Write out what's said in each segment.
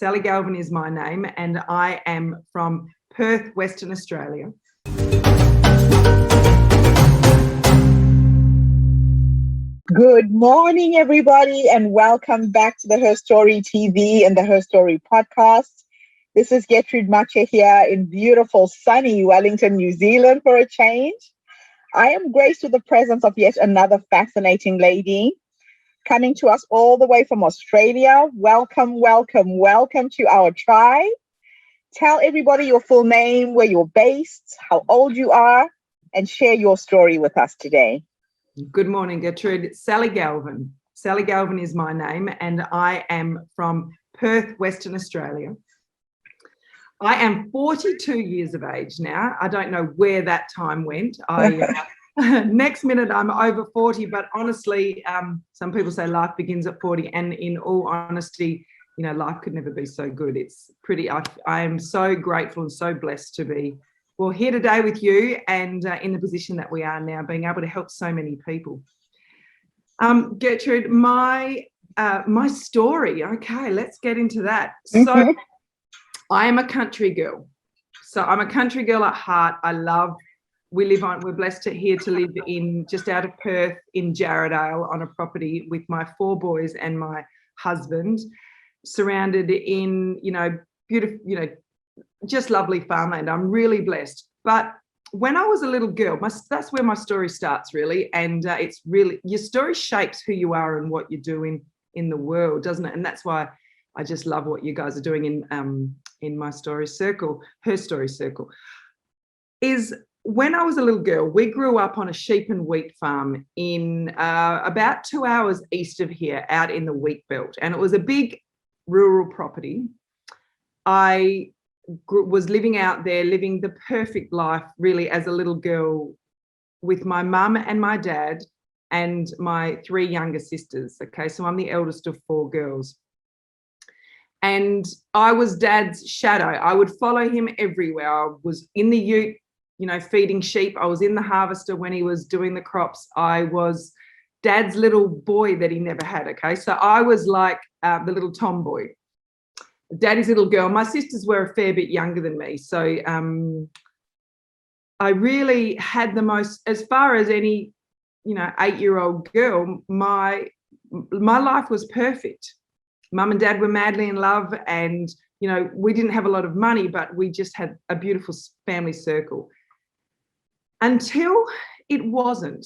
Salli Galvin is my name, and I am from Perth, Western Australia. Good morning, everybody, and welcome back to the Herstory TV and the Herstory podcast. This is Gertrude Mache here in beautiful, sunny Wellington, New Zealand for a change. I am graced with the presence of yet another fascinating lady coming to us all the way from Australia. Welcome, welcome, welcome to our tribe. Tell everybody your full name, where you're based, how old you are, and share your story with us today. Good morning, Gertrude. Salli Galvin. Salli Galvin is my name, and I am from Perth, Western Australia. I am 42 years of age now. I don't know where that time went. Next minute I'm over 40, but honestly, some people say life begins at 40, and in all honesty, you know, life could never be so good. It's pretty, I am so grateful and so blessed to be here today with you and in the position that we are now, being able to help so many people. Gertrude, my story. Okay, let's get into that. So I am a country girl. So I'm a country girl at heart. We're blessed here to live in just out of Perth in Jarrahdale on a property with my 4 boys and my husband, surrounded in, beautiful, just lovely farmland. I'm really blessed. But when I was a little girl, that's where my story starts, really. And it's really, your story shapes who you are and what you're doing in the world, doesn't it? And that's why I just love what you guys are doing in my story circle, her story circle. Is when I was a little girl, we grew up on a sheep and wheat farm in about 2 hours east of here, out in the wheat belt. And it was a big rural property. I was living out there, living the perfect life, really, as a little girl with my mum and my dad and my 3 younger sisters. Okay, so I'm the eldest of 4 girls. And I was Dad's shadow. I would follow him everywhere. I was in the ute, feeding sheep. I was in the harvester when he was doing the crops. I was Dad's little boy that he never had, okay? So I was like the little tomboy, Daddy's little girl. My sisters were a fair bit younger than me. So I really had the most, as far as any, 8-year-old girl, my life was perfect. Mum and Dad were madly in love, and, we didn't have a lot of money, but we just had a beautiful family circle. Until it wasn't.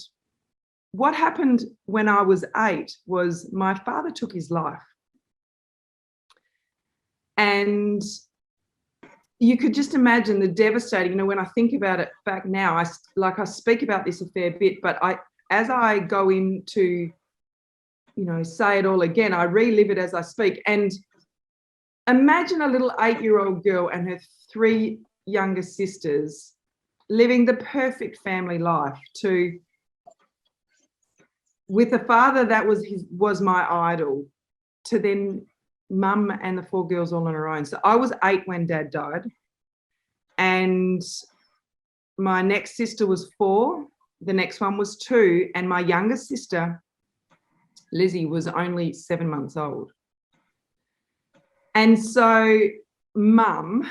What happened when I was 8 was my father took his life. And you could just imagine the devastating, when I think about it back now, I speak about this a fair bit, but as I go into, say it all again, I relive it as I speak. And imagine a little 8-year-old girl and her 3 younger sisters living the perfect family life with a father that was my idol, to then Mum and the 4 girls all on her own. So I was 8 when Dad died, and my next sister was 4, the next one was 2, and my youngest sister, Lizzie, was only 7 months old. And so Mum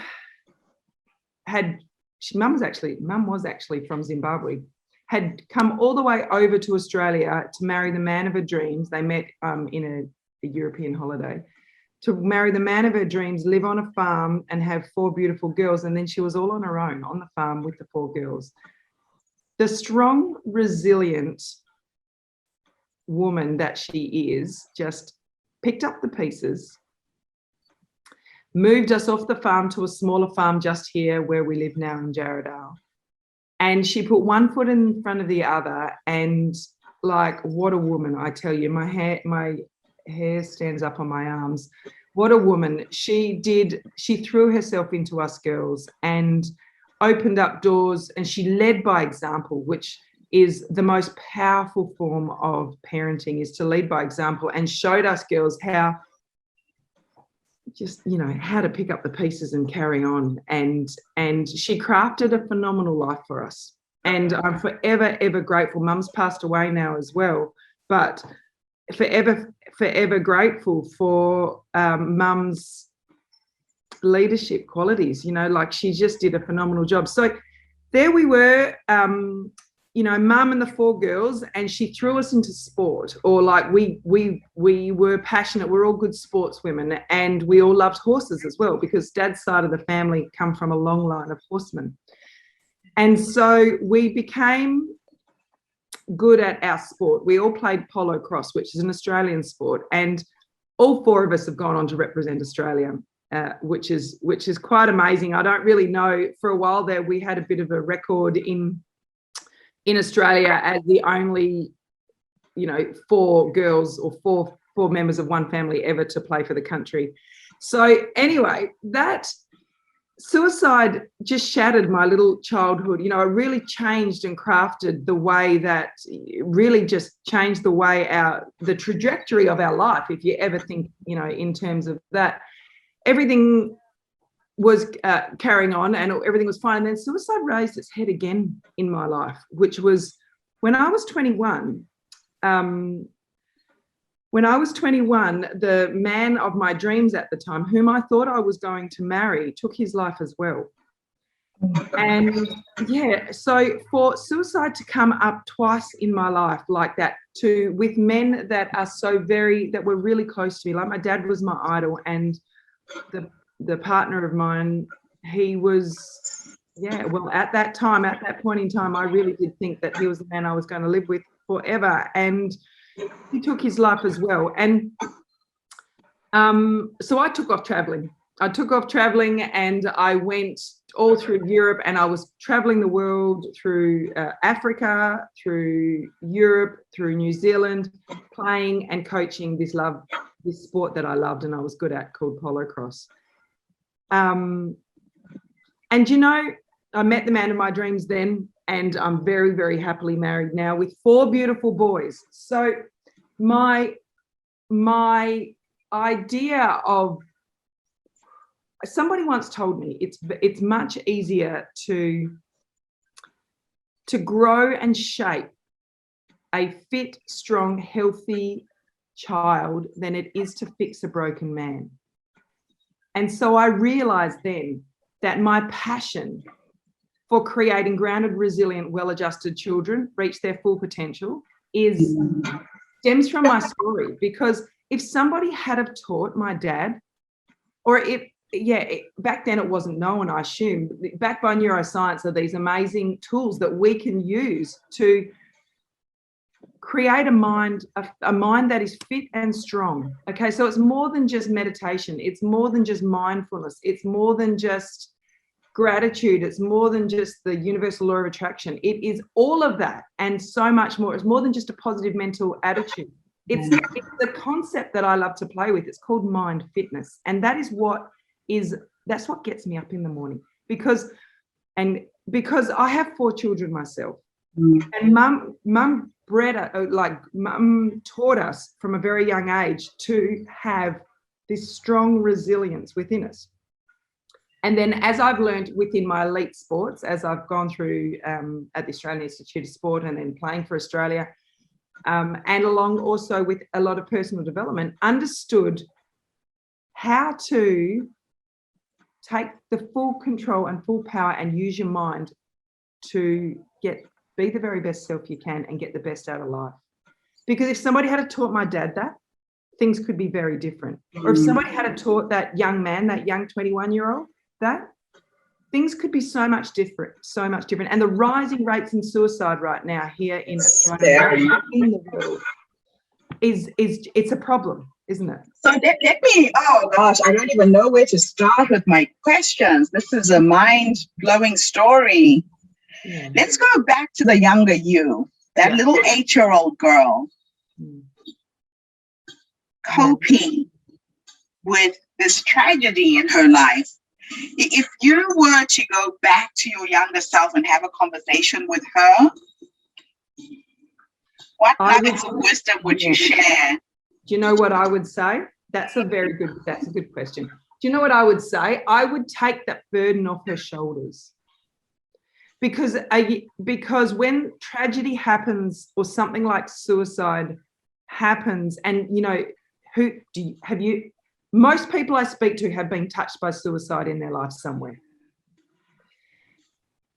was actually from Zimbabwe, had come all the way over to Australia to marry the man of her dreams. They met in a European holiday, to marry the man of her dreams, live on a farm and have 4 beautiful girls. And then she was all on her own on the farm with the 4 girls. The strong, resilient woman that she is just picked up the pieces, moved us off the farm to a smaller farm just here where we live now in Jarrahdale. And she put one foot in front of the other, and what a woman, I tell you. My hair stands up on my arms. What a woman. She threw herself into us girls and opened up doors, and she led by example, which is the most powerful form of parenting, is to lead by example, and showed us girls how to pick up the pieces and carry on. And she crafted a phenomenal life for us. And I'm forever, ever grateful. Mum's passed away now as well, but forever grateful for Mum's leadership qualities, you know, like she just did a phenomenal job. So there we were, you know, mum and the 4 girls, and she threw us into sport, or like we were passionate. We're all good sportswomen, and we all loved horses as well, because Dad's side of the family come from a long line of horsemen. And so we became good at our sport. We all played polo cross, which is an Australian sport, and all 4 of us have gone on to represent Australia, which is quite amazing. I don't really know. For a while there, we had a bit of a record in Australia as the only, you know, 4 girls or four members of one family ever to play for the country. So anyway, that suicide just shattered my little childhood. You know, it really changed and crafted the way that, really just changed the way the trajectory of our life. If you ever think, you know, in terms of that, everything was carrying on and everything was fine. And then suicide raised its head again in my life, which was when I was 21. When I was 21, the man of my dreams at the time, whom I thought I was going to marry, took his life as well. And yeah, so for suicide to come up twice in my life like that, with men that are that were really close to me, like my dad was my idol, and the partner of mine, he was, well, at that point in time, I really did think that he was the man I was going to live with forever. And he took his life as well. And so I took off traveling. And I went all through Europe, and I was traveling the world through Africa, through Europe, through New Zealand, playing and coaching this sport that I loved and I was good at, called polo cross. And, you know, I met the man of my dreams then, and I'm very, very happily married now with 4 beautiful boys. So my idea of, somebody once told me it's much easier to grow and shape a fit, strong, healthy child than it is to fix a broken man. And so I realized then that my passion for creating grounded, resilient, well-adjusted children reach their full potential stems from my story. Because if somebody had have taught my dad, or back then it wasn't known, I assume, backed by neuroscience are these amazing tools that we can use to create a mind that is fit and strong. Okay, so it's more than just meditation, it's more than just mindfulness, it's more than just gratitude, it's more than just the universal law of attraction. It is all of that and so much more. It's more than just a positive mental attitude. It's the concept that I love to play with. It's called mind fitness, and that's what gets me up in the morning, because I have 4 children myself, and mum taught us from a very young age to have this strong resilience within us. And then as I've learned within my elite sports, as I've gone through at the Australian Institute of Sport and then playing for Australia, and along also with a lot of personal development, understood how to take the full control and full power and use your mind to be the very best self you can and get the best out of life. Because if somebody had taught my dad that, things could be very different. Or if somebody had taught that young man, that young 21-year-old, that, things could be so much different. And the rising rates in suicide right now here in Australia, in the world, it's a problem, isn't it? So let me, oh gosh, I don't even know where to start with my questions. This is a mind-blowing story. Yeah. Let's go back to the younger you, that little 8-year-old girl, coping with this tragedy in her life. If you were to go back to your younger self and have a conversation with her, what nuggets of wisdom would you share? Do you know what I would say? That's a good question. Do you know what I would say? I would take that burden off her shoulders. Because when tragedy happens or something like suicide happens, and you know, most people I speak to have been touched by suicide in their life somewhere.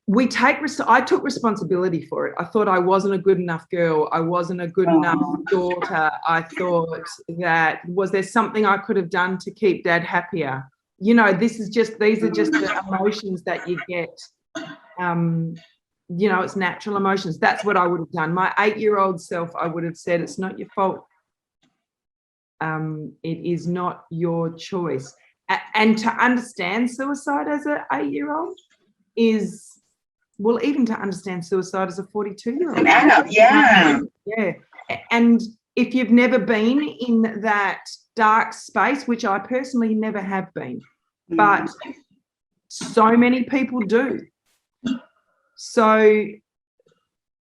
I took responsibility for it. I thought I wasn't a good enough girl. I wasn't a good enough daughter. I thought that, was there something I could have done to keep Dad happier? You know, these are just the emotions that you get. You know, it's natural emotions. That's what I would have done. My 8-year-old self, I would have said, it's not your fault. It is not your choice. And to understand suicide as an 8-year-old is, well, even to understand suicide as a 42-year-old. An adult, yeah. Yeah. And if you've never been in that dark space, which I personally never have been, but so many people do. So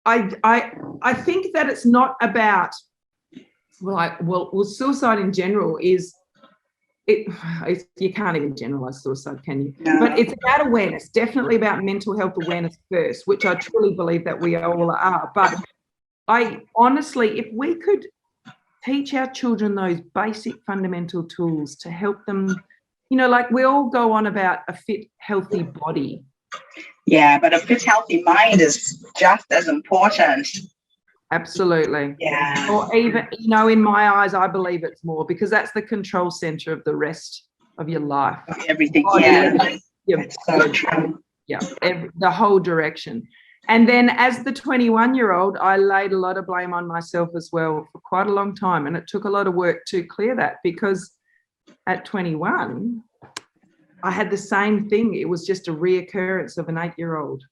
I think that it's not about, well, suicide in general is, you can't even generalize suicide, can you? No. But it's about awareness, definitely about mental health awareness first, which I truly believe that we all are. But I honestly, if we could teach our children those basic fundamental tools to help them, you know, like we all go on about a fit, healthy body. Yeah, but a fit, healthy mind is just as important. Absolutely. Yeah. Or even, you know, in my eyes, I believe it's more, because that's the control center of the rest of your life. Everything. Body, Yeah. It's so true. Yeah. The whole direction. And then as the 21-year-old, I laid a lot of blame on myself as well for quite a long time. And it took a lot of work to clear that, because at 21, I had the same thing. It was just a reoccurrence of an 8-year-old.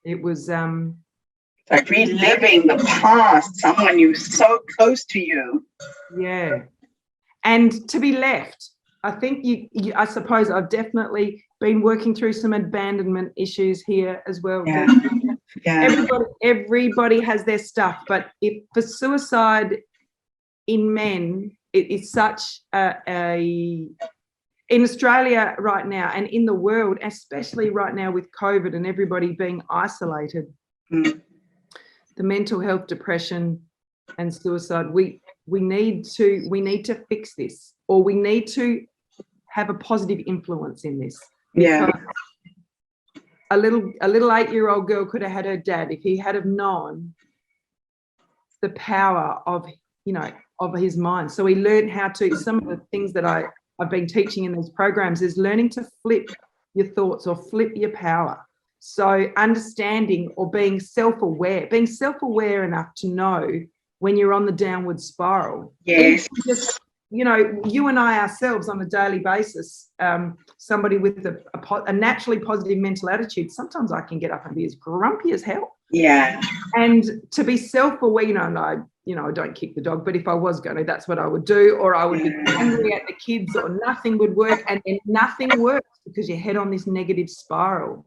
It was like reliving the past, someone you so close to you. Yeah. And to be left, I think I suppose I've definitely been working through some abandonment issues here as well. Yeah. Yeah. Everybody has their stuff, but if for suicide in men, it is such in Australia right now, and in the world, especially right now with COVID and everybody being isolated, the mental health, depression and suicide, we need to fix this, or we need to have a positive influence in this. Yeah. A little 8-year-old girl could have had her dad, if he had have known the power of, you know, of his mind. So he learned how to, some of the things that I've been teaching in these programs is learning to flip your thoughts or flip your power. So understanding or being self-aware enough to know when you're on the downward spiral. Yes. Just, you know, you and I ourselves on a daily basis, somebody with a naturally positive mental attitude, sometimes I can get up and be as grumpy as hell. Yeah. And to be self-aware, you know, and I don't kick the dog, but if I was going to, that's what I would do. Or I would be angry at the kids, or nothing would work. And then nothing works because you head on this negative spiral.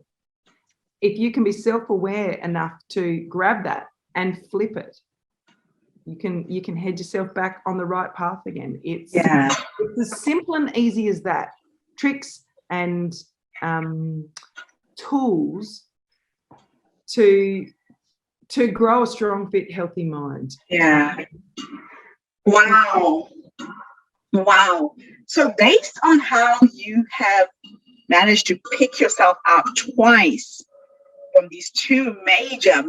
If you can be self-aware enough to grab that and flip it, you can head yourself back on the right path again. It's as simple and easy as that. Tricks and tools to grow a strong, fit, healthy mind. Yeah. Wow. So based on how you have managed to pick yourself up twice from these two major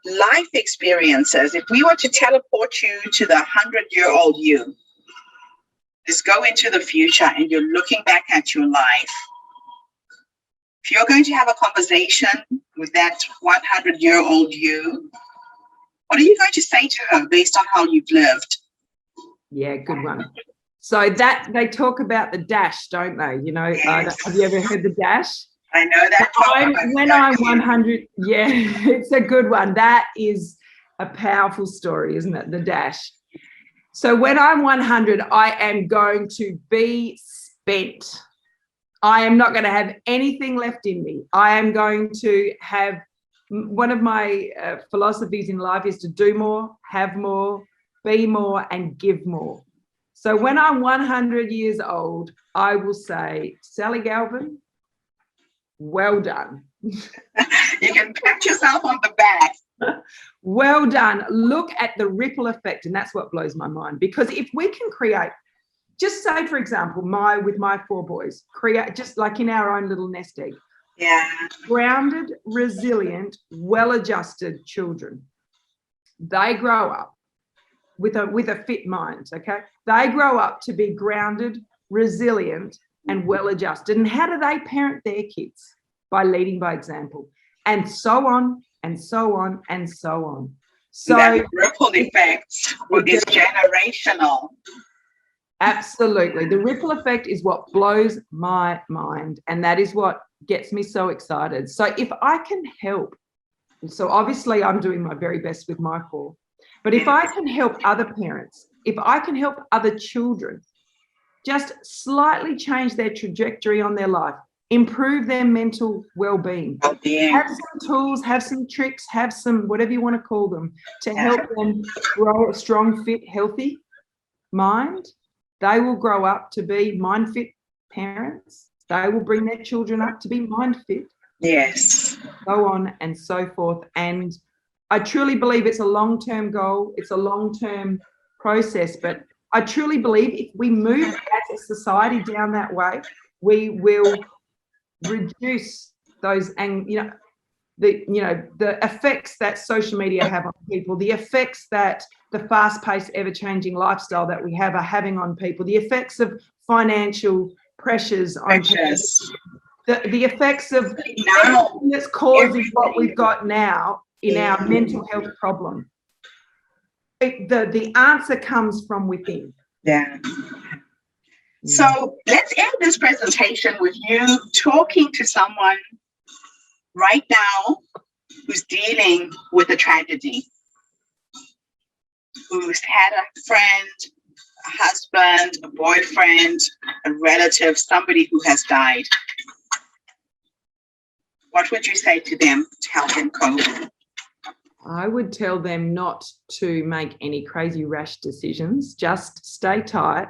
life experiences, if we were to teleport you to the 100-year-old you, let's go into the future and you're looking back at your life. If you're going to have a conversation with that 100-year-old you, what are you going to say to her based on how you've lived? Yeah, good one. So that they talk about the dash, don't they? You know, Yes. Have you ever heard the dash? I know that. When I'm 100, yeah, it's a good one. That is a powerful story, isn't it? The dash. So when I'm 100, I am going to be spent. I am not going to have anything left in me. I am going to have, one of my philosophies in life is to do more, have more, be more, and give more. So when I'm 100 years old, I will say, Salli Galvin, well done. You can pat yourself on the back. Well done. Look at the ripple effect. And that's what blows my mind, because if we can create just say, for example, with my 4 boys, create just like in our own little nest egg. Yeah. Grounded, resilient, well-adjusted children. They grow up with a fit mind, okay? They grow up to be grounded, resilient, and well-adjusted. And how do they parent their kids? By leading by example. And so on, and so on, and so on. So that ripple effect is generational. Absolutely. The ripple effect is what blows my mind, and that is what gets me so excited. So if I can help, so obviously I'm doing my very best with my 4, but if I can help other parents, if I can help other children just slightly change their trajectory on their life, improve their mental well-being, have some tools, have some tricks, have some whatever you want to call them to help them grow a strong, fit, healthy mind, they will grow up to be mind fit parents. They will bring their children up to be mind fit. Yes. So on and so forth. And I truly believe it's a long-term goal. It's a long-term process. But I truly believe if we move as a society down that way, we will reduce those, and the effects that social media have on people, the effects that the fast-paced, ever-changing lifestyle that we have are having on people, the effects of financial pressures on people, the effects of everything that's causing what we've got now in our mental health problem. The answer comes from within. Yeah. So let's end this presentation with you talking to someone right now who's dealing with a tragedy, who's had a friend, a husband, a boyfriend, a relative, somebody who has died. What would you say to them to help them cope? I would tell them not to make any crazy rash decisions. Just stay tight.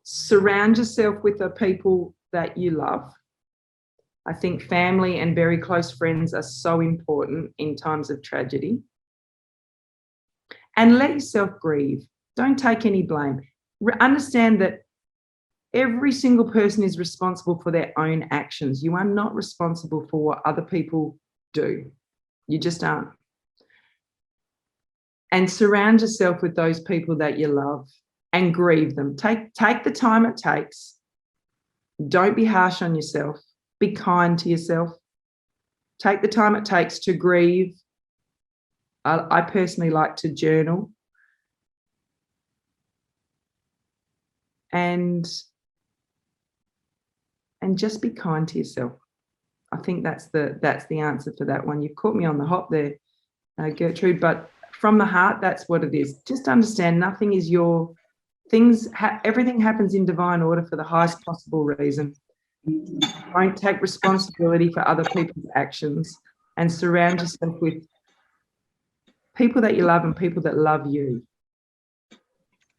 Surround yourself with the people that you love. I think family and very close friends are so important in times of tragedy. And let yourself grieve. Don't take any blame. Understand that every single person is responsible for their own actions. You are not responsible for what other people do. You just aren't. And surround yourself with those people that you love and grieve them. Take the time it takes. Don't be harsh on yourself. Be kind to yourself. Take the time it takes to grieve. I personally like to journal. And just be kind to yourself. I think that's the answer for that one. You've caught me on the hop there, Gertrude, but from the heart, that's what it is. Just understand nothing is your things. Everything happens in divine order for the highest possible reason. Don't take responsibility for other people's actions, and surround yourself with people that you love and people that love you.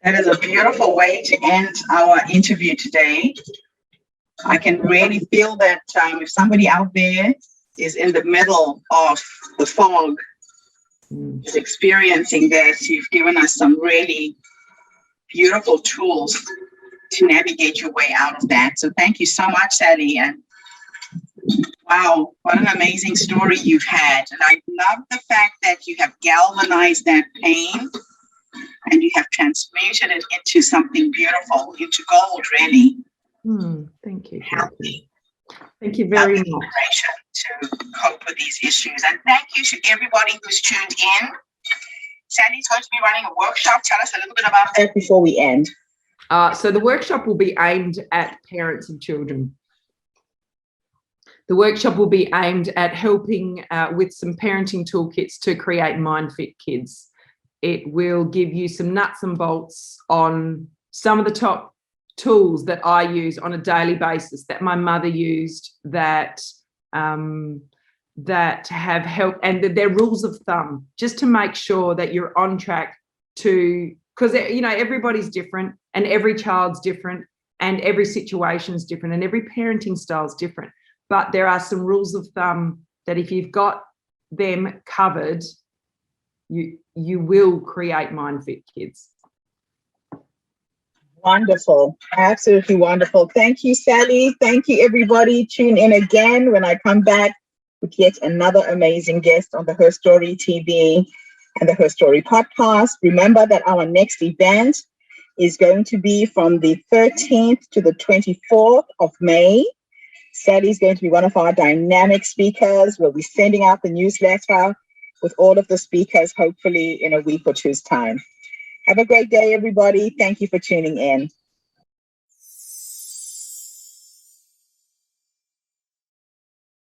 That is a beautiful way to end our interview today. I can really feel that if somebody out there is in the middle of the fog, is experiencing this, you've given us some really beautiful tools to navigate your way out of that. So thank you so much, Salli. And wow, what an amazing story you've had. And I love the fact that you have galvanized that pain and you have transmuted it into something beautiful, into gold, really. Thank you. Healthy. Thank you very much. To cope with these issues. And thank you to everybody who's tuned in. Salli's going to be running a workshop. Tell us a little bit about that before we end. So the workshop will be aimed at parents of children. The workshop will be aimed at helping with some parenting toolkits to create mind-fit kids. It will give you some nuts and bolts on some of the top tools that I use on a daily basis, that my mother used, that have helped, and their rules of thumb, just to make sure that you're on track to, because everybody's different and every child's different and every situation's different and every parenting style's different. But there are some rules of thumb that if you've got them covered, you will create mind-fit kids. Wonderful. Absolutely wonderful. Thank you, Salli. Thank you, everybody. Tune in again when I come back with yet another amazing guest on the Herstory TV and the Herstory podcast. Remember that our next event is going to be from the 13th to the 24th of May. Salli is going to be one of our dynamic speakers. We'll be sending out the newsletter with all of the speakers, hopefully in a week or two's time. Have a great day, everybody. Thank you for tuning in.